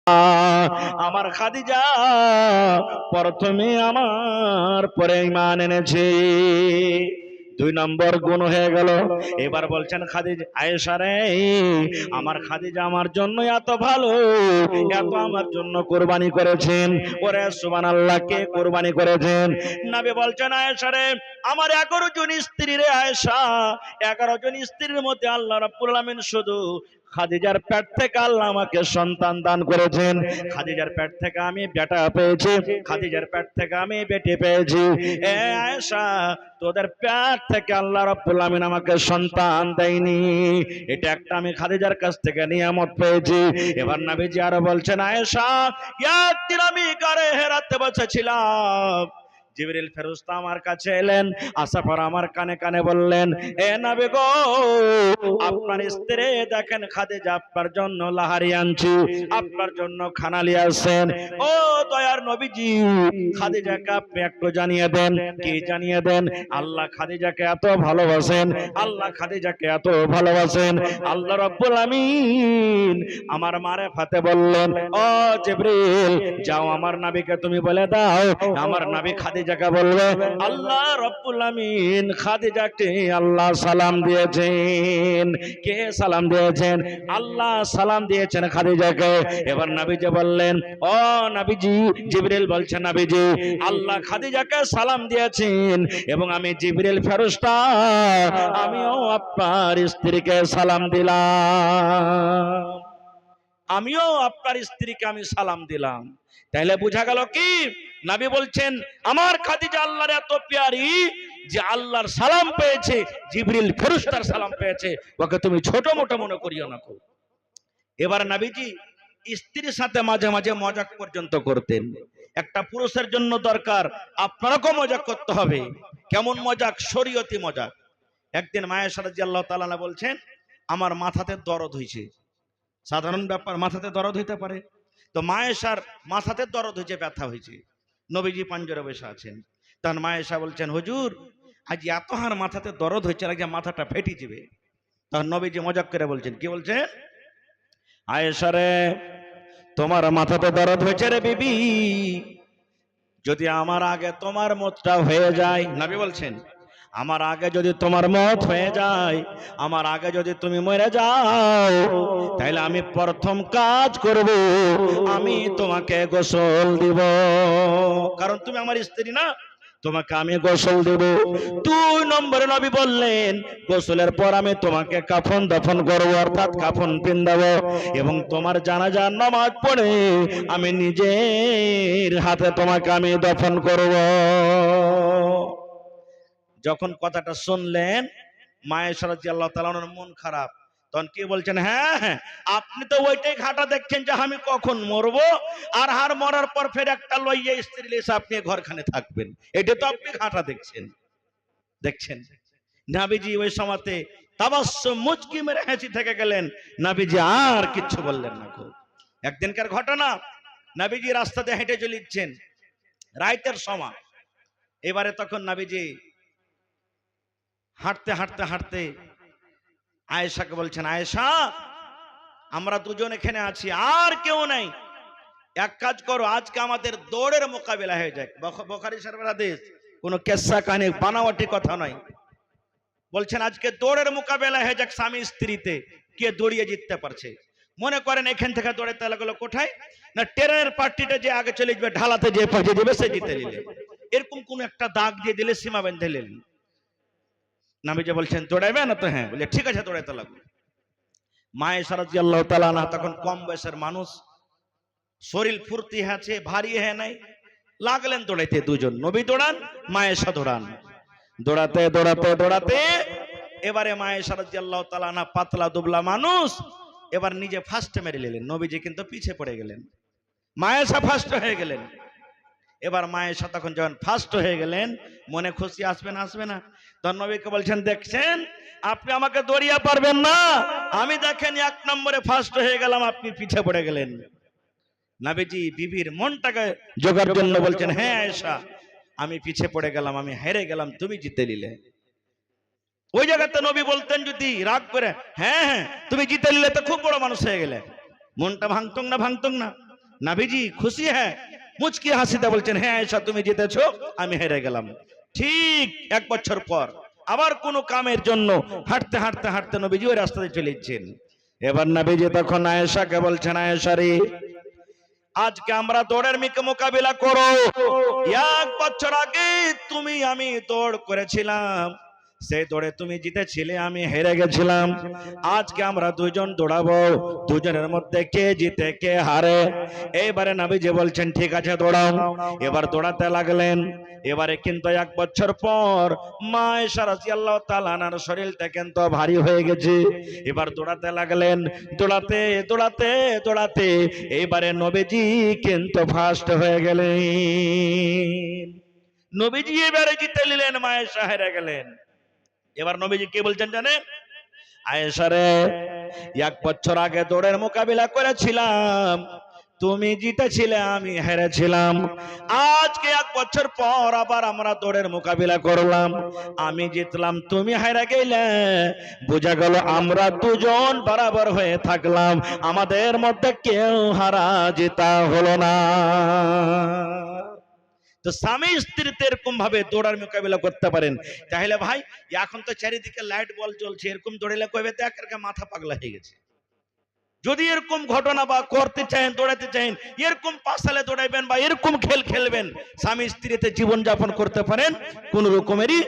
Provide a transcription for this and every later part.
আমার খাদিজা প্রথমে আমার পরে ঈমান এনেছে। 2 নম্বর গুণ হয়ে গেল। এবার বলছেন খাদিজা, আয়েশা রে, আমার খাদিজা আমার জন্য এত ভালো, এত আমার জন্য কুরবানি করেছেন। ওরে সুবহানাল্লাহ, কে কুরবানি করেছেন? নবী বলছেন, আয়েশা রে, আমার 11 জন স্ত্রী রে আয়েশা, 11 জন স্ত্রীর মধ্যে আল্লাহ রাব্বুল আলামিন শুধু খাদিজার পেট থেকে আল্লাহ আমাকে সন্তান দান করেছেন। খাদিজার পেট থেকে আমি বেটা পেয়েছি, খাদিজার পেট থেকে আমি বেটি পেয়েছি। এ আয়েশা, তোদের পেট থেকে আল্লাহ রাব্বুল আলামিন আমাকে সন্তান দেয়নি, এটা একটা আমি খাদিজার কাছ থেকে নিয়ামত পেয়েছি। এবার নবীজি আরো বলছেন, আয়েশা, একদিন আমি গারে হেরাতে বসেছিলাম, জিবরিল ফেরেশতা আমার কাছে এলেন, আসার পর আমার কানে কানে বললেন, এ নবী গো, আপনার স্ত্রী দেখেন খাদিজা আপনার জন্য লাহারি আনছি, আপনার জন্য খানা নিয়ে আসেন। ও দয়ার নবীজি, খাদিজাকে আপনি একটু জানিয়ে দেন। কি জানিয়ে দেন? আল্লাহ খাদিজাকে এত ভালোবাসেন, আল্লাহ খাদিজাকে এত ভালোবাসেন। আল্লাহ রাব্বুল আমিন আমার মারেফাতে বললেন, ও জিবরিল, যাও আমার নবীকে তুমি বলে দাও, আমার নবী খাদিজাকে বলবে, আল্লাহ রাব্বুল আমিন খাদিজাকে আল্লাহ সালাম দিয়েছেন। কে সালাম দিয়েছেন? আল্লাহ সালাম দিয়েছেন খাদিজাকে। এবার নবীজি বললেন, ও নবীজি, জিবরিল বলছেন, নবীজি, আল্লাহ খাদিজাকে সালাম দিয়েছেন এবং আমি জিবরিল ফেরেশতা, আমিও আপনার স্ত্রীকে সালাম দিলাম, আমিও আপনার স্ত্রীকে আমি সালাম দিলাম। তাইলে বোঝা গেল কি? নবী বলছেন, আমার খাদিজা আল্লাহর এত প্যারি যে আল্লাহর সালাম পেয়েছে, জিবরিল ফেরেশতার সালাম পেয়েছে, ওকে তুমি ছোট মোটো মনে করিও না। এবার নবীজি স্ত্রীর সাথে মাঝে মাঝে মজাক পর্যন্ত করতেন। একটা পুরুষের জন্য দরকার আপনারাও মজাক করতে হবে। কেমন মজাক? শরীয়তি মজাক। একদিন আয়েশা রাদিয়াল্লাহু তাআলা বলছেন, আমার মাথাতে দরদ হয়েছে। সাধারণ ব্যাপার, মাথাতে দরদ হইতে পারে। তো আয়েশার মাথাতে দরদ হয়েছে, ব্যথা হয়েছে। নবীজি পাঞ্জরে বসে আছেন। তখন আয়েশা বলছেন, হুজুর, আজ এত হার মাথাতে দরদ হয়েছে, আগে মাথাটা ফেটে যাবে। তখন নবীজি মজাক করে বলছেন, কি বলছেন? আয়েশা রে, তোমার মাথাতে দরদ হয়েছে রে বিবি, যদি আমার আগে তোমার মতটা হয়ে যায়, নবী বলছেন, আমার আগে যদি তোমার মত হয়ে যায়, আমার আগে যদি তুমি মরে যাও, তাহলে আমি প্রথম কাজ করব, আমি তোমাকে গোসল দিব, কারণ তুমি আমার স্ত্রী না, তোমাকে আমি গোসল দেব। 2 নম্বরে নবী বললেন, গোসলের পর আমি তোমাকে কাফন দাফন করব, অর্থাৎ কাফন পিন্দাবো, এবং তোমার জানাজার নামাজ পড়ে আমি নিজের হাতে তোমাকে আমি দাফন করব। যখন কথাটা শুনলেন আয়েশা রাদিয়াল্লাহু তাআলার মন খারাপ। তখন কি বলছেন, হ্যাঁ হ্যাঁ, আপনি তো ওইটাই ঘাটা দেখছেন যে আমি কখন মরবো, আর হার মরার পর ফের একটা লইয়া স্ত্রী লেসে আপনি ঘরখানে থাকবেন, এটা তো আপনি ঘাটা দেখছেন। দেখছেন নবীজি ওই সময়তে তাবাসসুম মুচকি মেরে হেসে থেকে গেলেন। নবীজি আর কিচ্ছু বললেন না। একদিনকার ঘটনা, নবীজি রাস্তাতে হেঁটে চলেছেন রাতের সময়। এবারে তখন নবীজি হাঁটতে হাঁটতে হাঁটতে আয়েশাকে বলছেন, আয়েশা, আমরা দুজন এখানে আছি, আর কেউ নাই, এক কাজ করো, আজকে আমাদের দৌড়ের মোকাবিলা হয়ে যায়। বুখারী শরীফের হাদিস, কোনো কেসা কাহিনী বানাওয়াটি কথা নয়। বলছেন আজকে দৌড়ের মোকাবিলা হয়ে যাক স্বামী স্ত্রীতে, কে দৌড়িয়ে জিততে পারছে। মনে করেন এখান থেকে দৌড়াতে লাগলো কোথায় না, ট্রেনের পার্টিটা যে আগে চলে যাবে, ঢালাতে যে পৌঁছে যাবে সে জিতে নিলে, এরকম কোন একটা দাগ দিয়ে দিলে, সীমা বেঁধে নিলেন। নবীজি বলছেন, দৌড়াইবে না? তো হ্যাঁ। বলে ঠিক আছে, দৌড়াইতে লাগলো। আয়েশা রাদিয়াল্লাহু তাআলা আনহা তখন কম বয়সের মানুষ, শরীর ফুর্তি আছে, ভারী হ্যাঁ নাই, লাগলেন দৌড়াইতে। দুজন, নবী দৌড়ান, আয়েশা দৌড়ান। দৌড়াতে দৌড়াতে দৌড়াতে এবারে আয়েশা রাদিয়াল্লাহু তাআলা আনহা পাতলা দুবলা মানুষ, এবার নিজে ফার্স্টে মেরে নিলেন। নবীজি কিন্তু পিছে পড়ে গেলেন, আয়েশা ফার্স্ট হয়ে গেলেন। এবার আয়েশা তখন যখন ফার্স্ট হয়ে গেলেন, মনে খুশি আসবে না? আসবে না? তখন নবীকে বলছেন, দেখছেন আপনি আমাকে দৌড়িয়ে পারবেন না, আমি দেখেন 1 নম্বরে ফার্স্ট হয়ে গেলাম, আপনি পিছে পড়ে গেলেন। নবীজি বিবির মনটাকে জোগার জন্য বলছেন, হ্যাঁ আয়েশা, আমি পিছে পড়ে গেলাম, আমি হেরে গেলাম, তুমি জিতে নিলে। ওই জায়গাতে নবী বলতেন যদি রাগ করে, হ্যাঁ হ্যাঁ তুমি জিতে নিলে, তো খুব বড় মানুষ হয়ে গেলে, মনটা ভাঙতুম না? ভাঙতুম না? নবীজি খুশি হ্যাঁ, মুচকি হাসিতে বলছেন, হ্যাঁ আয়েশা তুমি জিতেছো, আমি হেরে গেলাম। ঠিক 1 বছর পর আবার কোনো কামের জন্য হাঁটতে হাঁটতে হাঁটতে নবীজি ওই রাস্তাতে চলে যাচ্ছেন। এবার নবীজি তখন আয়েশাকে বলছেন, আয়েশা রে, আজকে আমরা দৌড়ের মোকাবিলা করো। 1 বছর আগে তুমি আমি দৌড় করেছিলাম, সেই দৌড়ে তুমি জিতেছিলে, আমি হেরে গেছিলাম। আজকে আমরা দুজন দৌড়াবো, দুজনের মধ্যে কে জিতে কে হারে। এইবারে নবীজি বলছেন ঠিক আছে দৌড়াও। এবার দৌড়াতে লাগলেন। এবারে কিন্তু 1 বছর পর মা আয়েশা রাদিয়াল্লাহু তাআলা আনহার শরীরটা কিন্তু ভারী হয়ে গেছে। এবার দৌড়াতে লাগলেন, দৌড়াতে দৌড়াতে দৌড়াতে এইবারে নবীজি কিন্তু ফার্স্ট হয়ে গেলেন। নবীজি এবারে জিতে নিলেন, মা আয়েশা হেরে গেলেন। এবার নবীজি কি বলছেন জানেন? আয়েশা রে, 1 বছর আগে দৌড়ের মোকাবিলা করেছিলাম, তুমি জিতেছিলে, আমি হেরেছিলাম। আজকে 1 বছর পর আবার আমরা দৌড়ের মোকাবিলা করলাম, আমি জিতলাম, তুমি হেরে গেলে। বোঝা গেল আমরা দুজন বরাবর হয়ে থাকলাম, আমাদের মধ্যে কেউ হারা জেতা হলো না। তো স্বামী স্ত্রীতে এরকম ভাবে দৌড়ার মোকাবিলা করতে পারেন। তাহলে ভাই এখন তো চারিদিকে লাইট বল জ্বলছে, এরকম দৌড়ালে কইবে তো একের মাথা পাগলা হয়ে গেছে। যদি এরকম ঘটনা বা করতে চান, দৌড়াতে চান, এরকম পাশালে দৌড়াইবেন বা এরকম খেল খেলবেন, স্বামী স্ত্রীতে জীবন যাপন করতে পারেন, কোন রকমেরই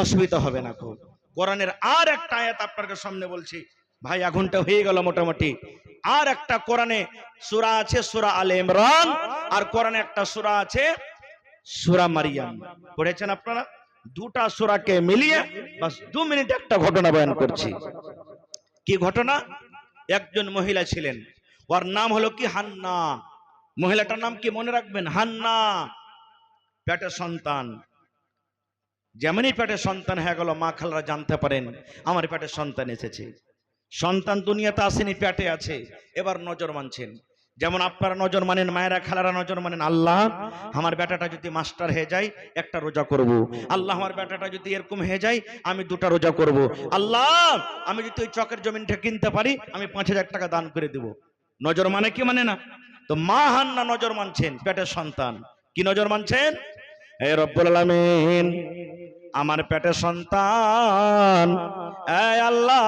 অসুবিধা হবে না। কোরআনের আর একটা আয়াত আপনাদের সামনে বলছি ভাই, এখনটা হয়ে গেল মোটামুটি। আর একটা কোরআনে সূরা আছে সূরা আলে ইমরান, আর কোরআনে একটা সূরা আছে সূরা মারিয়াম। পড়েছেন আপনারা? দুটা সূরাকে মিলিয়ে বাস 2 মিনিট একটা ঘটনা বয়ান করছি। কি ঘটনা? একজন মহিলা ছিলেন, ওর নাম হলো কি হান্না। মহিলাটার নাম কি মনে রাখবেন? হান্না। পেটে সন্তান। যেমনই পেটে সন্তান হয়ে গেল, মা খালারা জানতে পারেন আমার পেটে সন্তান এসেছে। সন্তান দুনিয়াতে আসেনি, পেটে আছে। এবার নজর মানছেন, যেমন আপনারা নজর মানেন, মায়েরা খালারা নজর মানেন, আল্লাহ আমার বেটাটা যদি মাস্টার হয়ে যায় একটা রোজা করব। আল্লাহ আমার বেটাটা যদি এরকম হয়ে যায় আমি 2টা রোজা করব। আল্লাহ আমি যদি ওই চকের জমিনটা কিনতে পারি আমি 5,000 টাকা দান করে দেব। নজর মানে কি মানে না? তো মা হান্না নজর মানছেন পেটের সন্তান। কি নজর মানছেন? হে রব্বুল আলামিন, আমার পেটে সন্তান, এই আল্লাহ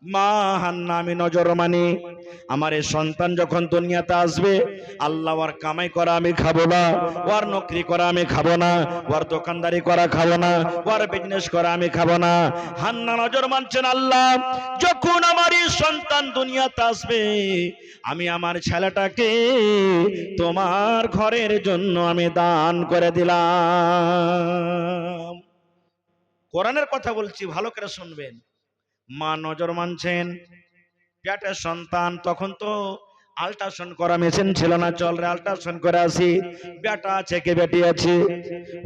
মা হান্না আমি নজর মানি, আমার এই সন্তান যখন দুনিয়াতে আসবে, আল্লাহ ওর কামাই করা আমি খাবো না, ওর নকরি করা আমি খাবো না, ওর দোকানদারি করা খাবো না, ওর বিজনেস করা আমি খাবো না। হান্না নজর মানছেন, আল্লাহ যখন আমার এই সন্তান দুনিয়াতে আসবে, আমি আমার ছেলেটাকে তোমার ঘরের জন্য আমি দান করে দিলাম। কোরআনের কথা বলছি, ভালো করে শুনবেন। মা নজর মানছেন, পেটের সন্তান, তখন তো আল্ট্রাসাউন্ড করা মেশিন ছিল না, চল রে আল্ট্রাসাউন্ড করে আসি, বেটা আছে কে বেটি আছে।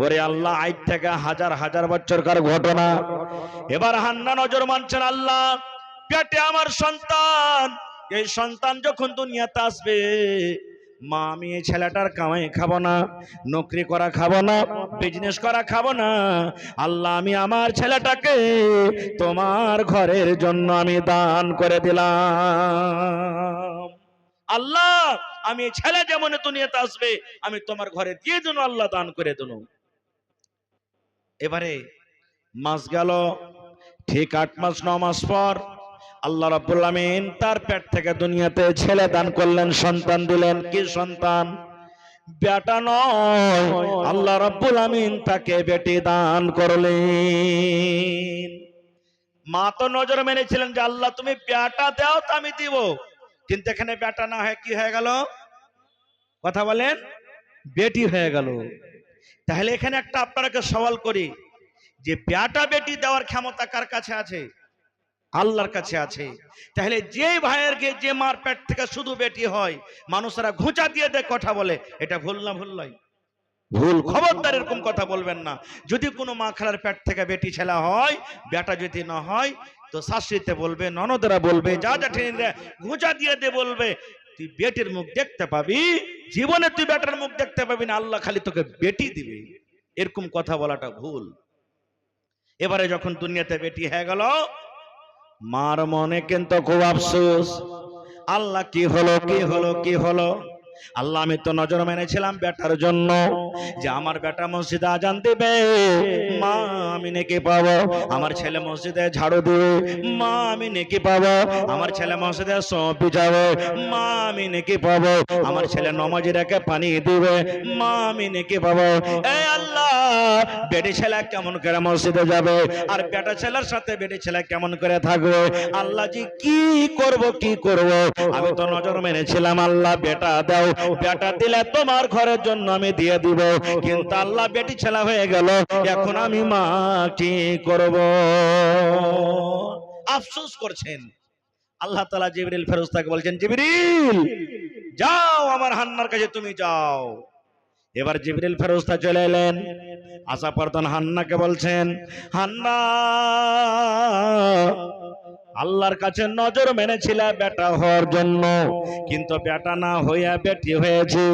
ওরে আল্লাহ, আজ থেকে হাজার হাজার বছরকার ঘটনা। এবার হান্না নজর মানছেন, আল্লাহ পেটে আমার সন্তান, এই সন্তান যখন দুনিয়াতে আসবে, মা আমি এই ছেলেটার কামাই খাবো না, নকরি করা খাবো না, বিজনেস করা খাবো না, আল্লাহ আমি আমার ছেলেটাকে তোমার ঘরের জন্য আমি দান করে দিলাম। আল্লাহ আমি ছেলে যেমন দুনিয়াতে আসবে আমি তোমার ঘরে দিয়ে দেব, আল্লাহ দান করে দেব। এবারে মাস গেল, ঠিক 8 মাস 9 মাস পর আল্লাহ রাব্বুল আমিন তার পেট থেকে দুনিয়াতে ছেলে দান করলেন, সন্তান দিলেন। কি সন্তান? বেটা নয়, আল্লাহ রাব্বুল আমিন তাকে বেটি দান করলেন। মা তো নজর মেনেছিলেন যে আল্লাহ তুমি বেটা দাও তো আমি দিব, কিন্তু এখানে বেটা না হয়ে কি হয়ে গেল? কথা বলেন, বেটি হয়ে গেল। তাহলে এখানে একটা আপনাকে সওয়াল করি, যে বেটা বেটি দেওয়ার ক্ষমতা কার কাছে আছে? আল্লাহর কাছে আছে। তাহলে যে ভাইয়ের যে মার পেট থেকে শুধু বেটি হয়, মানুষেরা ঘুঁচা দিয়ে দেয়, কথা বলে, এটা ভুল না? ভুল নয়? ভুল। খবরদার এরকম কথা বলবেন না। যদি কোনো মা খালার পেট থেকে বেটি ছেলে হয়, বেটা যদি না হয়, তো শাশুড়িতে বলবে, ননদরা বলবে, যা যা ঠেনে ঘুঁচা দিয়ে দে, বলবে তুই বেটির মুখ দেখতে পাবি, জীবনে তুই বেটার মুখ দেখতে পাবি না, আল্লাহ খালি তোকে বেটি দিবে। এরকম কথা বলাটা ভুল। এবারে যখন দুনিয়াতে বেটি হয়ে গেল, মার মনে কিন্তু খুব আফসোস। আল্লাহ কি হলো কি হলো কি হলো? আল্লাহ আমি তো নজর মেনেছিলাম বেটার জন্য, যে আমার বেটা মসজিদে আজান দিবে, মা আমি নেকি পাবো। আমার ছেলে মসজিদে ঝাড়ু দিবে, মা আমি নেকি পাবো। আমার ছেলে মসজিদে সব বিছাবে, মা আমি নেকি পাবো। আমার ছেলে নমাজি রেখে পানি দিবে, মা আমি নেকি পাবো। এ আল্লাহ, বেটি ছেলে কেমন করে মসজিদে যাবে, আর বেটা ছেলের সাথে বেটি ছেলে কেমন করে থাকবে? আল্লাহ জি কি করব কি করব? আমি তো নজর মেনেছিলাম আল্লাহ বেটা দাও, বেটা দিলে তোমার ঘরের জন্য আমি দিয়ে দিব, কিন্তু আল্লাহ বেটি ছেলে হয়ে গেল, এখন আমি মা কি করব? আফসোস করছেন। আল্লাহ তাআলা জিবরিল ফেরেশতাকে বলছেন, জিবরিল যাও আমার হান্নার কাছে তুমি যাও। এবার জিবরিল ফেরেশতা চলে এলেন, আসা পরতন হান্নাকে বলছেন, হান্না আল্লাহর কাছে নজর মেনেছিল বেটা হওয়ার জন্য, কিন্তু বেটা না হইয়া বেটি হয়েছে,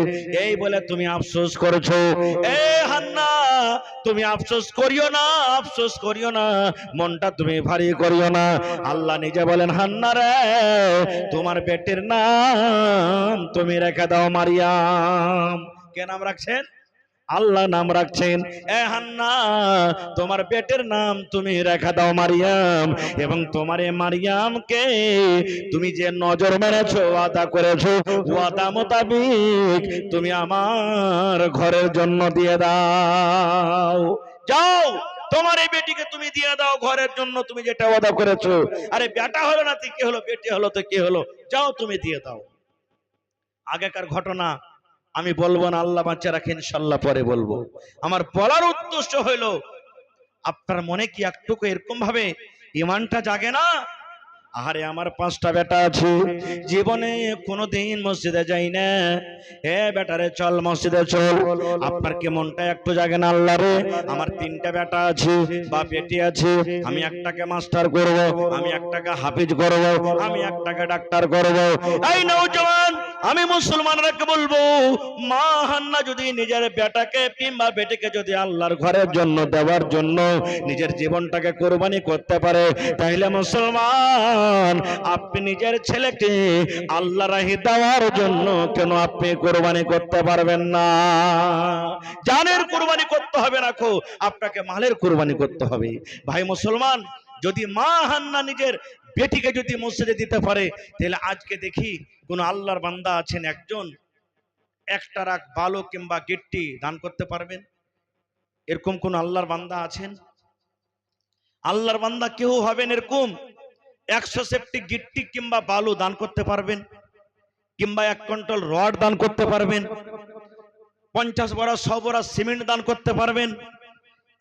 এই বলে তুমি আফসোস করছো। এ হান্না, তুমি আফসোস করিও না, আফসোস করিও না, মনটা তুমি ভারী করিও না। আল্লাহ নিজে বলেন, হান্না রে, তোমার বেটির নাম তুমি রেখে দাও মারিয়াম। কে নাম রাখছেন? আল্লাহ নাম রাখছেন। এ হান্না, তোমার পেটের নাম তুমি রেখে দাও মারিয়াম, এবং তোমার এই মারিয়ামকে তুমি যে নজর মেরেছো, ওয়াদা করেছো, ওয়াদা মোতাবেক তুমি আমার ঘরের জন্য দিয়ে দাও। যাও, তোমার এই বেটিকে তুমি দিয়ে দাও ঘরের জন্য, তুমি যেটা ওয়াদা করেছো। আরে বেটা হলো না তো কি হলো, বেটি হলো তো কি হলো, যাও তুমি দিয়ে দাও। আগেকার ঘটনা আমি বলবো না, আল্লাহ বাচ্চা রাখেন, ইনশাআল্লাহ পরে বলবো। আমার বলার উদ্দেশ্য হইল, আপনার মনে কি একটুকু এরকম ভাবে ইমানটা জাগে না? আরে আমার 5টা বেটা আছে, জীবনে কোনোদিন মসজিদে যাই না। হে বেটারে চল মসজিদে চল। আপনার কি মনটা একটু জাগে না? আল্লাহ রে, আমার 3টা বেটা আছে বা বেটি আছে, আমি একটাকে মাস্টার করব, আমি একটাকে হাফিজ করব, আমি একটাকে ডাক্তার করব। এই নওজওয়ান, আমি মুসলমানরাকে বলবো, মা হান্না যদি নিজের বেটাকে কিংবা বেটিকে যদি আল্লাহর ঘরের জন্য দেওয়ার জন্য নিজের জীবনটাকে কোরবানি করতে পারে, তাহলে মুসলমান আপনি নিজের ছেলেকে আল্লাহ রাহি দেওয়ার জন্য কেন আপনি কোরবানি করতে পারবেন না? জানের কোরবানি করতে হবে না, আপনাকে মালের কোরবানি করতে হবে। ভাই মুসলমান, যদি মা হান্না নিজের বেটিকে যদি মসজিদে দিতে পারে, তাহলে আজকে দেখি কোন আল্লাহর বান্দা আছেন একজন 1 রাখ বালু কিংবা গিট্টি দান করতে পারবেন? এরকম কোন আল্লাহর বান্দা আছেন? আল্লাহর বান্দা কেউ হবেন এরকম 100 সেফটি গিট্টি কিংবা বালু দান করতে পারবেন, কিংবা 1 কুইন্টাল রড দান করতে পারবেন, 50 বড়া 100 বড়া সিমেন্ট দান করতে পারবেন?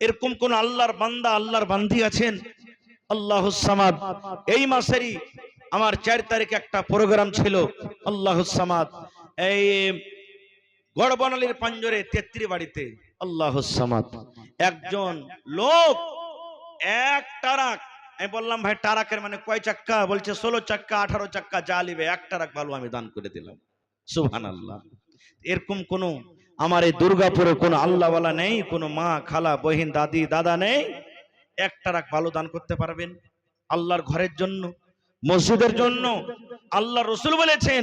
এরকম কোন আল্লাহর বান্দা আল্লাহর বান্দি আছেন? আল্লাহুস সামাদ। এই মাসেরই আমার 4 তারিখে একটা প্রোগ্রাম ছিল, আল্লাহুস সামাদ, এই গড়বনালীর পাঞ্জরে 33 বাড়িতে। আল্লাহুস সামাদ, একজন লোক 1 টারাক, আমি বললাম ভাই টারাকের মানে কয় চাক্কা? বলছে 16 চাক্কা 18 চাক্কা যা লিবে 1 টারাক বালু আমি দান করে দিলাম। সুবহানাল্লাহ। এরকম কোন আমার এই দুর্গাপুরে কোন আল্লাহওয়ালা নেই, কোন মা খালা বহিন দাদি দাদা নেই 1 টারাক বালু দান করতে পারবেন আল্লাহর ঘরের জন্য, মসজিদের জন্য? আল্লাহ রাসূল বলেছেন,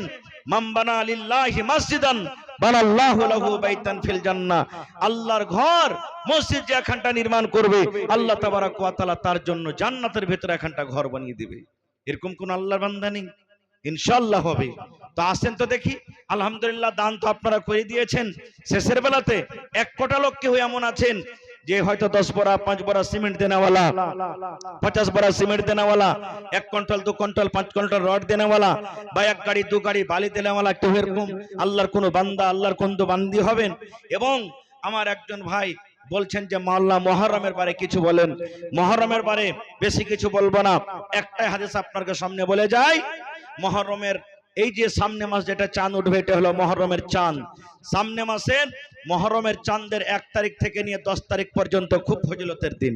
মান বানা লিল্লাহি মাসজিদান বানাল্লাহু লাহু বাইতান ফিল জান্নাহ। আল্লাহর ঘর মসজিদ যে এখানটা নির্মাণ করবে, আল্লাহ তাবারক ওয়া তাআলা তার জন্য জান্নাতের ভিতরে এখানটা ঘর বানিয়ে দিবে। এরকম কোন আল্লাহর বান্দা নেই? ইনশাআল্লাহ হবে। তো আসেন তো দেখি। আলহামদুলিল্লাহ, দান তো আপনারা করে দিয়েছেন। শেষের বেলাতে 1 কোটা লোক কেউ এমন আছেন যে হয়তো 10 বড়া 5 বড়া সিমেন্ট দেনেওয়ালা, 50 বড়া সিমেন্ট দেনেওয়ালা, 1 কুইন্টাল 2 কুইন্টাল 5 কুইন্টাল রড দেনেওয়ালা, বা 1 গাড়ি 2 গাড়ি বালি দেনেওয়ালা, কেউ এরকম আল্লাহর কোন বান্দা আল্লাহর কোন বান্দি হবেন। এবং আমার একজন ভাই বলছেন যে মাওলানা মুহররমের বারে কিছু বলেন। মুহররমের বারে বেশি কিছু বলবো না, একটাই হাদিস আপনাদের সামনে বলে যাই। মুহররমের এই যে সামনে মাস যেটা চাঁদ উঠবে, এটা হলো মুহররমের চাঁদ। সামনে মাসের মুহররমের চাঁদের 1 তারিখ থেকে নিয়ে 10 তারিখ পর্যন্ত খুব ফজিলতের দিন।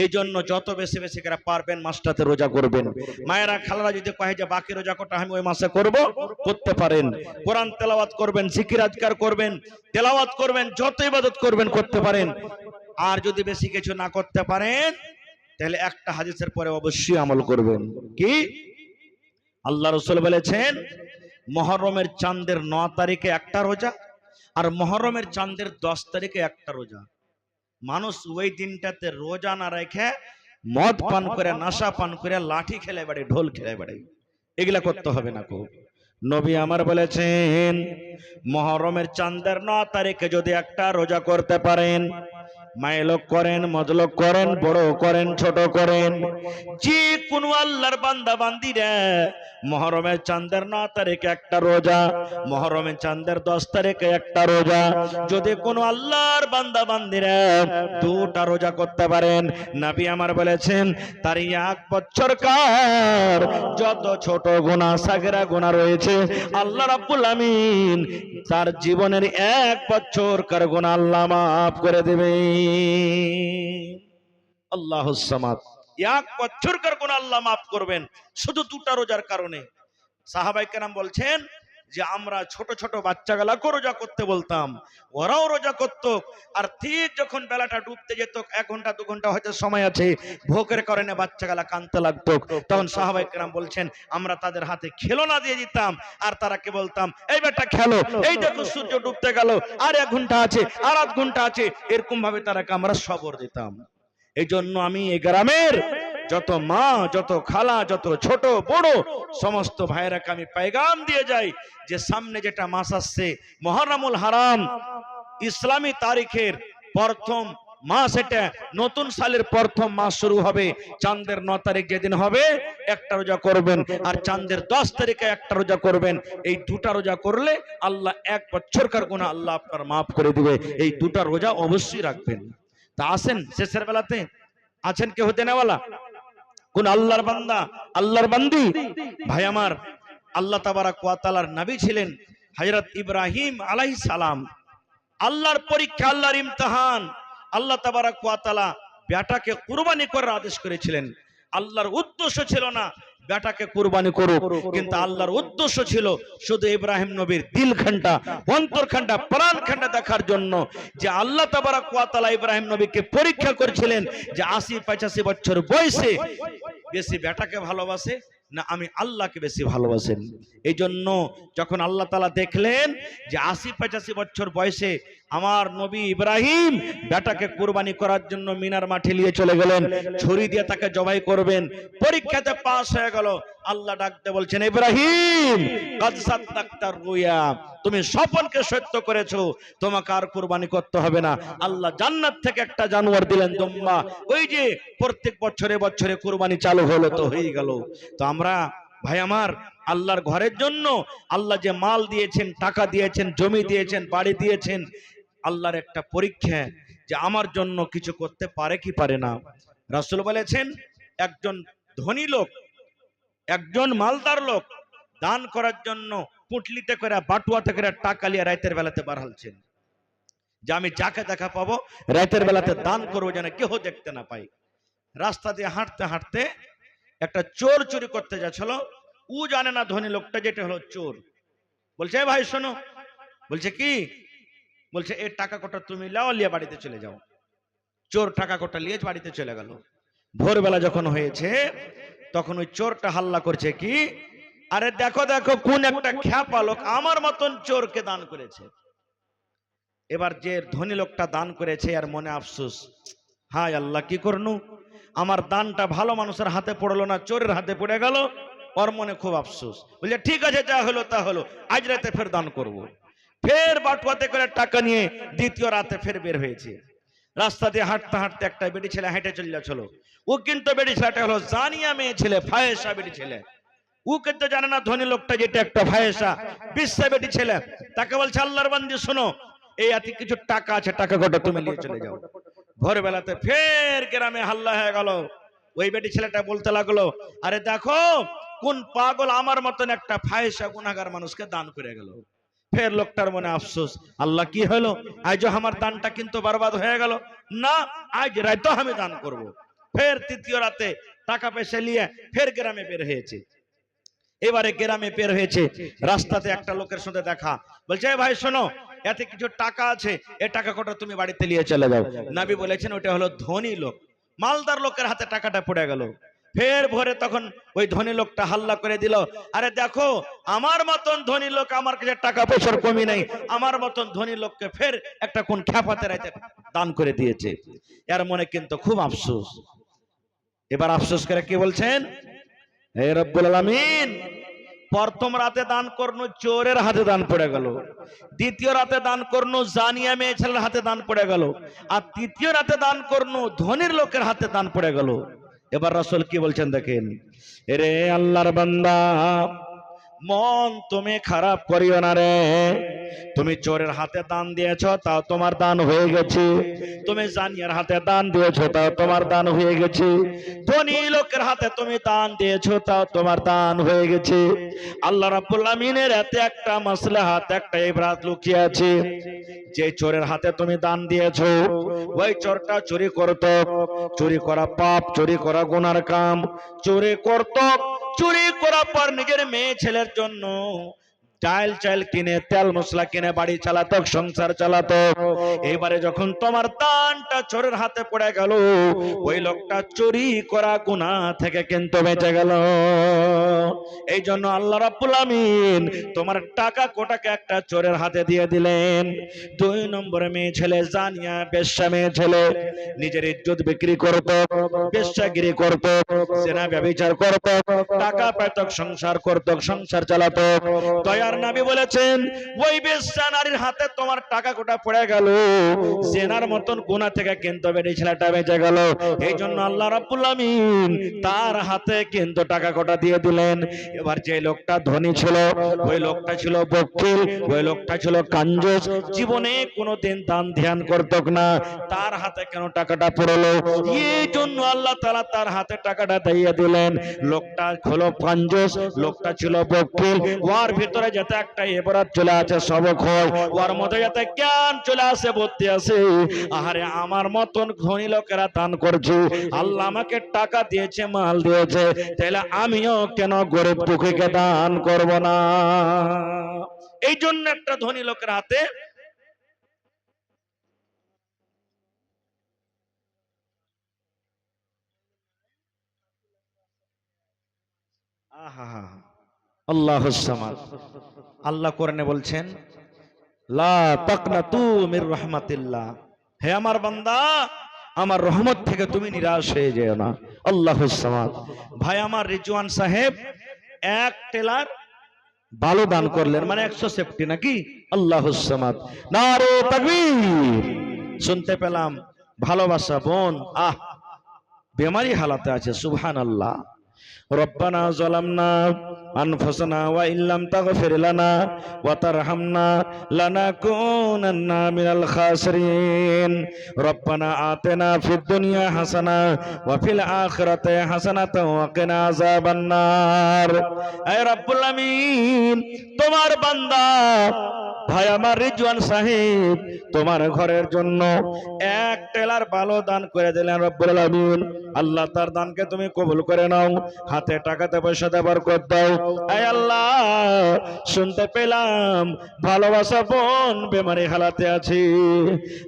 এই জন্য যত বেশি বেশি করে পারবেন মাসটাতে রোজা করবেন। মায়েরা খালারা যদি কহে যে বাকি রোজা কটা আমি ওই মাসে করব, করতে পারেন। কোরআন তেলাওয়াত করবেন, জিকির আজকার করবেন, তেলাওয়াত করবেন, যত ইবাদত করবেন করতে পারেন। আর যদি বেশি কিছু না করতে পারেন, তাহলে একটা হাদিসের পরে অবশ্যই আমল করবেন। কি? আল্লাহ রাসূল বলেছেন মুহররমের চাঁদের 9 তারিখে একটা রোজা, আর মুহররমের চাঁদের 10 তারিখে একটা রোজা। মানুষ ওই দিনটাতে রোজা না রেখে মদ পান করে, নাশা পান করে, লাঠি খেলে বেড়ে, ঢোল খেলে বেড়ে, এগুলা করতে হবে না। খুব নবী আমার বলেছেন মুহররমের চাঁদের 9 তারিখে যদি একটা রোজা করতে পারেন, মাইলোক করেন, মজলক করেন, বড় করেন, ছোট করেন, যে কোন আল্লাহর বান্দা বান্দিরা মুহররমের চাঁদের 9 তারিখে একটা রোজা, মুহররমের চাঁদের 10 তারিখে একটা রোজা, যদি কোন আল্লাহর বান্দা বান্দিরা দুটা রোজা করতে পারেন, নবী আমার বলেছেন তার 1 বছরকার যত ছোট গুনাহ সাগরা গুনাহ রয়েছে আল্লাহ রাব্বুল আমিন তার জীবনের 1 বছরকার গুনাহ আল্লাহ মাফ করে দেবে। আল্লাহুস সামাদ, 1 বছরকার গুনাহ আল্লাহ মাফ করবেন শুধু দুটা রোজার কারণে। সাহাবায়ে কেরাম বলছেন যে আমরা ছোট ছোট বাচ্চাগুলোকে রোজা করতে বলতাম, ওরাও রোজা করত, আর ঠিক যখন বেলাটা ডুবতে যেত, 1 ঘন্টা 2 ঘন্টা হয়তো সময় আছে, ভোকের কারণে বাচ্চাগুলা কাঁদতে লাগতো, তখন সাহাবায়ে কেরাম বলছেন আমরা তাদের হাতে খেলনা দিয়ে দিতাম, আর তারাকে বলতাম এই বেটা খেলো, এই দেখো সূর্য ডুবতে গেল, আর 1 ঘন্টা আছে, আর 8 ঘন্টা আছে, এরকম ভাবে তারাকে আমরা সবর দিতাম। এই জন্য আমি এই গ্রামের যত মা, যত খালা, যত ছোট বড় সমস্ত ভাইরাকে আমি পেগাম দিয়ে যাই যে সামনে যেটা মাস আসছে মুহররমুল হারাম, ইসলামী তারিখের প্রথম মাস, এটা নতুন সালের প্রথম মাস শুরু হবে। চাঁদের 9 তারিখ যেদিন হবে একটা রোজা করবেন, আর চাঁদের 10 তারিখে একটা রোজা করবেন। এই দুটা রোজা করলে আল্লাহ 1 বছরকার গুনাহ আল্লাহ আপনার মাফ করে দিবে। এই দুটা রোজা অবশ্যই রাখবেন। তা আসেন শেষের বেলাতে, আছেন কেউ দেনেওয়ালা, কোন আল্লাহর বান্দা, আল্লাহর বান্দি ভাই আমার, আল্লাহ তাবারাক ওয়া তাআলার নবী ছিলেন হযরত ইব্রাহিম আলাইহিস সালাম। আল্লাহর পরীক্ষা, আল্লাহর ইমতিহান, আল্লাহ তাবারাক ওয়া তাআলা বেটাকে কুরবানি করার আদেশ করেছিলেন। আল্লাহর উদ্দেশ্য ছিল না বেটাকে কুরবানি করুক, কিন্তু আল্লাহর উদ্দেশ্য ছিল শুধু ইব্রাহিম নবীর দিল খান্ডা, অন্তর খান্ডা, প্রাণ খান্ডা দেখার জন্য, যে আল্লাহ তাবারাক ওয়া তাআলা ইব্রাহিম নবীকে পরীক্ষা করেছিলেন যে 80-85 বছর বয়সে বেশি বেটাকে ভালোবাসে না আমি আল্লাহকে বেশি ভালোবাসেন। এই জন্য যখন আল্লাহ তাআলা দেখলেন যে 80-85 বছর বয়সে আমার নবী ইব্রাহিম বেটাকে কুরবানি করার জন্য মিনার মাঠে নিয়ে চলে গেলেন, ছুরি দিয়ে তাকে জবাই করবেন, পরীক্ষাতে পাস হয়ে গেল। আল্লাহ ডাকতে বলছেন ইব্রাহিম কাদ সাদ্দাকতার রুয়া, তুমি স্বপ্নকে সত্য করেছো, তোমাকে আর কুরবানি করতে হবে না। আল্লাহ জান্নাত থেকে একটা জানোয়ার দিলেন দুম্বা, ওই যে প্রত্যেক বছরে বছরে কুরবানি চালু হলো, তো হয়ে গেল। তো আমরা ভাই আমার আল্লাহর ঘরের জন্য আল্লাহ যে মাল দিয়েছেন, টাকা দিয়েছেন, জমি দিয়েছেন, বাড়ি দিয়েছেন, আল্লাহর একটা পরীক্ষা যে আমার জন্য কিছু করতে পারে কি পারে না। রাসূল বলেছেন একজন ধনী লোক, একজন মালদার লোক দান করার জন্য পুটলিতে করে, বাটুয়াতে করে টাকা নিয়ে রাতের বেলাতে বার হলছেন যে আমি যাকে দেখা পাবো রাতের বেলাতে দান করবো যেন কেউ দেখতে না পাই। রাস্তা দিয়ে হাঁটতে হাঁটতে একটা চোর চুরি করতে যাচ্ছিল, ও জানে না ধনী লোকটা যেটা হলো চোর। বলছে ভাই শোনো, বলছে কি, বলছে এই টাকা কটা তুমি লাও, লিয়ে বাড়িতে চলে যাও। চোর টাকা কটা নিয়ে বাড়িতে চলে গেল। ভোরবেলা যখন হয়েছে তখন ওই চোরটা হাল্লা করছে কি, আরে দেখো দেখো কোন একটা খ্যাপা লোক আমার মতন চোরকে দান করেছে। এবার যে ধনী লোকটা দান করেছে আর মনে আফসোস, হায় আল্লাহ কি করনু, আমার দানটা ভালো মানুষের হাতে পড়লো না, চোরের হাতে পড়ে গেল। ওর মনে খুব আফসোস, বলছে ঠিক আছে যা হলো তা হলো, আজ রাতে ফের দান করব। ফের বাটুয়াতে করে টাকা নিয়ে দ্বিতীয় রাতে ফের বের হয়েছে। রাস্তা দিয়ে হাঁটতে হাঁটতে একটা বেটি ছেলে হেঁটে চলে যাচ্ছিল। ও কিন্তু বেটি ছেলেটা হলো জানিয়া মেয়ে ছেলে, ফায়েসা বেটি ছেলে। ও কিন্তু জানে না ধনী লোকটা যেটা একটা ফায়েসা বিশ্বা বেটি ছেলে। তাকে বলছে আল্লাহর বান্দি শোনো, এই এত কিছু টাকা আছে, টাকা কটা তুমি নিয়ে চলে যাও। ভোরবেলাতে ফের গ্রামে হাল্লা হয়ে গেল। ওই বেটি ছেলেটা বলতে লাগলো, আরে দেখো কোন পাগল আমার মতন একটা ফায়েসা গুনাহগার মানুষকে দান করে গেল। ফের লোকটার মনে আফসোস, আল্লাহ কি হলো, আজ আমার দানটা কিন্তু বরবাদ হয়ে গেল, না আজ রাতে আমি দান করব। ফের তৃতীয় রাতে টাকা পয়সা নিয়ে ফের গ্রামে বের হয়েছে। এবারে গ্রামে বের হয়েছে, রাস্তাতে একটা লোকের সাথে দেখা, বলছে ভাই শোনো এতে কিছু টাকা আছে, এই টাকা কটা তুমি বাড়িতে নিয়ে চলে যাও। নবী বলেছেন ওটা হলো ধনী লোক, মালদার লোকের হাতে টাকাটা পড়ে গেল। ফের ভোরে তখন ওই ধনী লোকটা হাল্লা করে দিল, আরে দেখো আমার মতন ধনী লোক, আমার কাছে টাকা পয়সার কমি নাই, আমার মতন ধনী লোককে ফের একটা কোন খ্যাপাতে রাইতে দান করে দিয়েছে। এর মনে কিন্তু খুব আফসোস। এবার আফসোস করে কি বলছেন, হে রব্বুল আলামিন, প্রথম রাতে দান করনু চোরের হাতে দান পড়ে গেল, দ্বিতীয় রাতে দান করনু জানিয়া মেয়ে ছেলের হাতে দান পড়ে গেল, আর তৃতীয় রাতে দান করনু ধনীর লোকের হাতে দান পড়ে গেল। এবার রাসূল কি বলছেন দেখেন, রে আল্লাহর বান্দা, মন তুমি খারাপ করিও না রে। তুমি চোরের হাতে দান দিয়েছো, তাও তোমার দান হয়ে গেছে। তুমি জানিয়ার হাতে দান দিয়েছো, তাও তোমার দান হয়ে গেছে। ধনী লোকের হাতে তুমি দান দিয়েছো, তাও তোমার দান হয়ে গেছে। আল্লাহ রাব্বুল আমিনের এতে একটা মাসলাহাত, একটা ইবরাত লুকিয়ে আছে। যে চোরের হাতে তুমি দান দিয়েছো, ওই চোরটা চুরি করতো, চুরি করা পাপ, চুরি করা গুনার কাম, চুরি করতো, চুরি করার পর নিজের মেয়ে ছেলের জন্য চাল চাল কিনে, তেল মশলা কিনে বাড়ি চালাতো, সংসার চালাতো। এবারে যখন তোমার দানটা চোরের হাতে পড়ে গেল, ওই লোকটা চুরি করা গুনাহ থেকে কিন্তু বেঁচে গেল। এই জন্য আল্লাহ রাব্বুল আমিন তোমার টাকা কোটাকে একটা চোরের হাতে দিয়ে দিলেন। 2 নম্বরে মেয়ে ছেলে জানিয়া বেশ্যা মেয়ে ছেলে নিজের ইজ্জত বিক্রি করত, বেশ্যাগিরি করত, জেনা ব্যভিচার করত, টাকা পেত, সংসার করত, সংসার চালাতো। দয়ার নবী বলেছেন, ওই বেশ্যা নারীর হাতে তোমার টাকা কোটা পড়ে গেল, জেনার মতন গুনাহ থেকে কিন্তু বেড়ে ছেলেটা বেঁচে গেল। এই জন্য আল্লাহ রাব্বুল আমিন তার হাতে কিন্তু টাকা কোটা দিয়ে দিলেন। এবার যে লোকটা ধনী ছিল, ওই লোকটা ছিল বকিল, ওই লোকটা ছিল কাঞ্জুস, জীবনে কোনোদিন দান ধ্যান করত না, তার হাতে কেন টাকাটা পড়লো? এই জন্য আল্লাহ তাআলা তার হাতে টাকাটা দিয়ে দিলেন। লোকটা হলো কাঞ্জুস, লোকটা ছিল বকিল, ওর ভিতরে যাতে একটা ইবরাত চলে আছে, সবক হয়, ওর মধ্যে যাতে জ্ঞান চলে আসে, বুদ্ধি আসে। আহারে আমার মতন ধনী লোকেরা দান করছে, আল্লাহ আমাকে টাকা দিয়েছে, মাল দিয়েছে, তাহলে আমিও কেন গরিব দুঃখীকে দান করব না? এই জন্য একটা ধনী লোকের হাতে আল্লাহুস সামাদ। আল্লাহ কোরআনে বলছেন, লা তাকনাতু মির রাহমাতিল্লাহ, হে আমার বান্দা, আমার রহমত থেকে তুমি নিরাশ হয়ে যেও না। আল্লাহুস সামাদ। ভাই আমার রিজওয়ান সাহেব এক টেলার বালু দান করলেন, মানে 100 সেফটি নাকি? আল্লাহুস সামাদ, নারে তাকবীর। শুনতে পেলাম ভালোবাসা বোন বেমারি হালাতে আছে, সুবহানাল্লাহ। রব্বানা যালামনা আনফুসানা ওয়া ইল্লাম তাগফির লানা ওয়া তারহামনা লানাকুনান্না মিনাল খাসিরিন। রব্বানা আতিনা ফিদ দুনিয়া হাসানা ওয়া ফিল আখিরাতি হাসানাতাও ওয়া কিনা আযাবান নার। হে রব্বুল আমিন, তোমার বান্দা ভাই আমার রিজওয়ান সাহেব তোমার ঘরের জন্য এক টেলার বালু দান করে দিলেন রব্বুল আলামিন। আল্লাহ তার দানকে তুমি কবুল করে নাও, হাতে টাকাতে পয়সাতে বরকত দাও। আয় আল্লাহ, শুনতে পেলাম ভালোবাসা বোন বেমারি হালাতে আছে।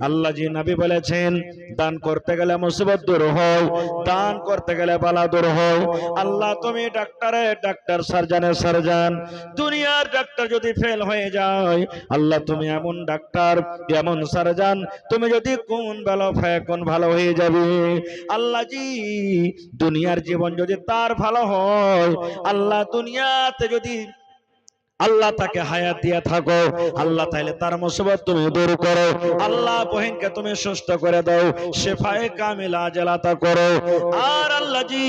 আল্লাহ জি নবী বলেছেন, দান করতে গেলে মুসিবত দূর হয়, দান করতে গেলে বালা দূর হয়। আল্লাহ তুমি ডাক্তারের ডাক্তার, সার্জনের সার্জন, দুনিয়ার ডাক্তার যদি ফেল হয়ে যায়, আল্লাহ তুমি এমন ডাক্তার, এমন সার্জন, তুমি যদি কোন ভালো হয়ে যাবে। আল্লাহ জি দুনিয়ার জীবন যদি তার ভালো হয়, আল্লাহ দুনিয়াতে যদি আল্লাহ তাকে হায়াত দিয়ে থাকো, আল্লাহ তাহলে তার মুসিবত তুমি দূর করো। আল্লাহ বহিনকে তুমি সুস্থ করে দাও, শিফায়ে কামিলা আজলাতা করো। আর আল্লাহ জি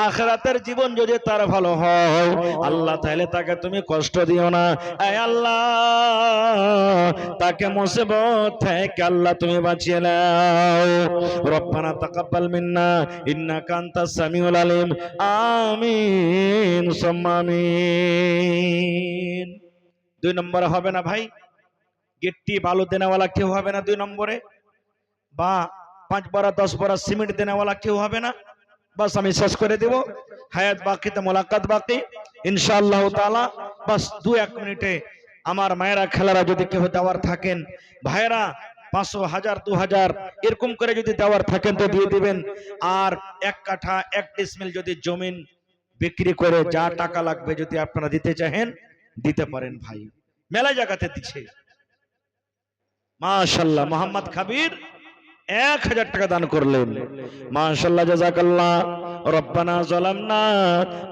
আখিরাতের জীবন যদি তার ভালো হয়, আল্লাহ তাহলে তাকে তুমি কষ্ট দিও না। এই আল্লাহ তাকে মুসিবত থেকে আল্লাহ তুমি বাঁচিয়ে নাও। রব্বানা তাকাব্বাল মিন্না ইন্নাকা আনতাস সামিউল আলিম। আমিন সুম্মা আমিন। 2 নম্বরে হবে না ভাই, গিট্টি বালু দেনেওয়ালা কেউ হবে না 2 নম্বরে, বা 5 বড়া 10 বড়া সিমেন্ট দেনেওয়ালা কেউ হবে না। বাস আমি শেষ করে দেব, হায়াত বাকিতে মোলাকাত বাকি ইনশাআল্লাহ তাআলা। বাস 2-1 মিনিটে আমার মায়েরা খেলারা যদি কেউ দেওয়ার থাকেন, ভাইরা 500, 1000, 2000 এরকম করে যদি দেওয়ার থাকেন তো দিয়ে দিবেন। আর 1 কাঠা 1 ডিসমিল যদি জমিন বিক্রি করে যা টাকা লাগবে যদি আপনারা দিতে চাহেন দিতে পারেন ভাই, মেলা জায়গাতে দিচ্ছে। মাশাআল্লাহ, মোহাম্মদ খাবির 1000 টাকা দান করলেন। মাশাআল্লাহ, জাযাকাল্লাহ। রব্বানা যালামনা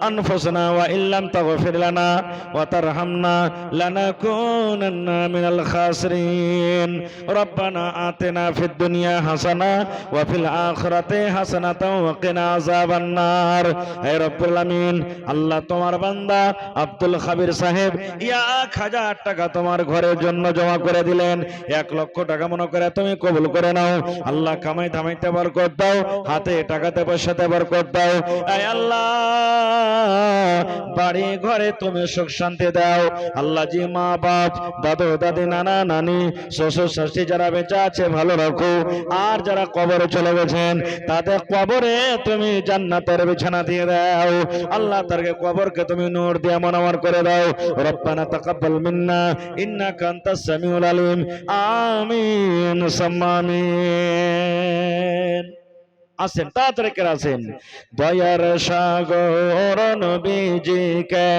আনফুসানা ওয়া ইল্লাম তাগফির লানা ওয়া তারহামনা লানাকুনান্না মিনাল খাসিরিন। রব্বানা আতিনা ফিদ দুনিয়া হাসানা ওয়া ফিল আখিরাতি হাসানাতাও ওয়া কিনা আযাবান নার। হে রব্বুল আমিন, আল্লাহ তোমার বান্দা আব্দুল খাবির সাহেব 1000 টাকা তোমার ঘরের জন্য জমা করে দিলেন। 1 লক্ষ টাকা মনে করে তুমি কবুল করে নাও। আল্লাহ কামাই ধামাইতে বরকত দাও, হাতে টাকাতে পয়সাতে বরকত দাও। আয় আল্লাহ, বাড়ি ঘরে তুমি সুখ শান্তি দাও। আল্লাহ জি মা বাপ, দাদু দাদি, নানা নানি, শ্বশুর শাশুড়ি যারা বেঁচে আছে ভালো রাখো। আর যারা কবরে চলে গেছেন তাদের কবরে তুমি জান্নাতের বিছানা দিয়ে দাও। আল্লাহ তারকে কবরকে তুমি নূর দিয়ে মনোয়ার করে দাও। রব্বানা তাকাব্বাল মিন্না ইন্নাকা আনতাস সামিউল আলিম। আমিন সাম্মা আমিন। আসেন তাড়াতাড়ি করে আসেন। দয়ার সাগর নবীজিকে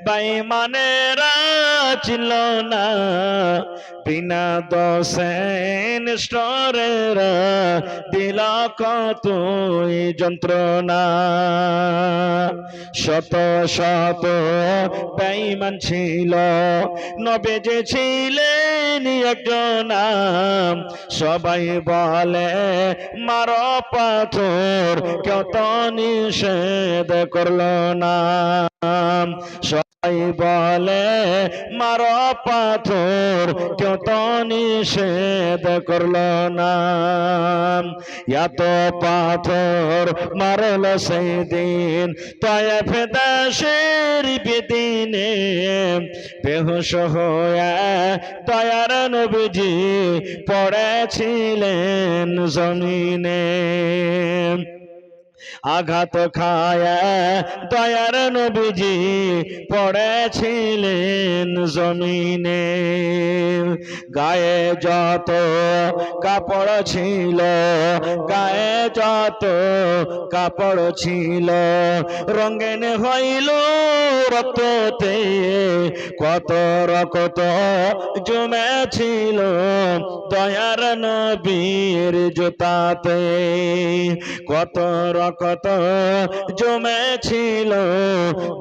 বেঈমানেরা ছিল না, বিনা দোষে নিষ্ঠুরেরা দিল কতই যন্ত্রণা। শত শত বেঈমান ছিল, নবীজি ছিলেন একজন। সবাই বলে মারো পাথর, কেউ তো নিষেধ করলো না। সবাই বলে মারো পাথর, কেউ তো নিষেধ করলো না। এত পাথর মারলো সেই দিন তায়েফ দেশের বেদিনে। বেহুশ হয়ে দয়ার নবীজি পড়েছিলেন জমিনে। আঘাত খায় দয়ার নবীজি পড়েছিলেন জমিনে। গায়ে যত কাপড় ছিল, গায়ে যত কাপড় ছিল, রঙিন হইল রক্ততে। কত রক্ত জমেছিল দয়ার নবীর জুতাতে। কত রক্ত জমেছিল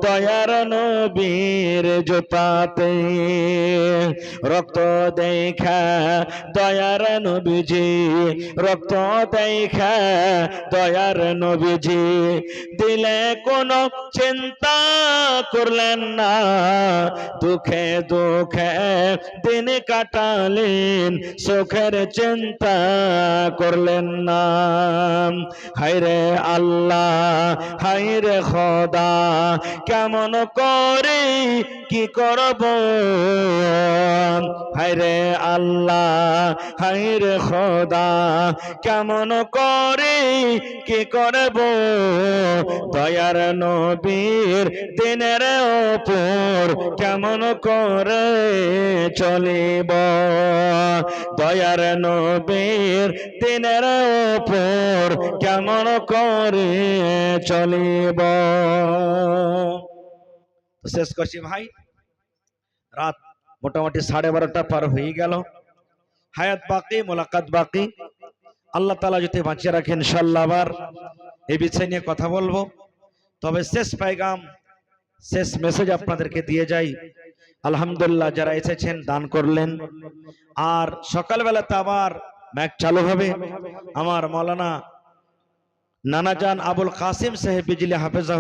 দয়ার নবীর জুতাতে। রক্ত দেখা দয়ার নবীজি, রক্ত দেখা দয়ার নবীজি দিলে কোনো চিন্তা করলেন না। দুঃখে দুঃখে দিন কাটালেন, সুখের চিন্তা করলেন না। হায়রে আল্লাহ, হায়রে খোদা, কেমন করে কি করব। হায়রে আল্লাহ, হায়রে খোদা, কেমন করে কি করব। দয়ার নবীর দিনের ওপর কেমন করে চলিব। দয়ার নবীর দিনের ওপর কেমন করে চলিব। শেষ করছি ভাই, রাত মোটামুটি 12:30 পার হয়ে গেল। হায়াত বাকি, মোলাকাত বাকি। আল্লাহ তাআলা যদি বাঁচিয়ে রাখেন ইনশাআল্লাহ আবার এই বিষয় নিয়ে কথা বলবো। তবে শেষ পায়গাম, শেষ মেসেজ আপনাদেরকে দিয়ে যাই। আলহামদুলিল্লাহ, যারা এসেছেন দান করলেন। আর সকালবেলাতে আবার ম্যাক চালু হবে। আমার মাওলানা নানাজান আবুল কাসিম সাহেব বিজলি হাফেজা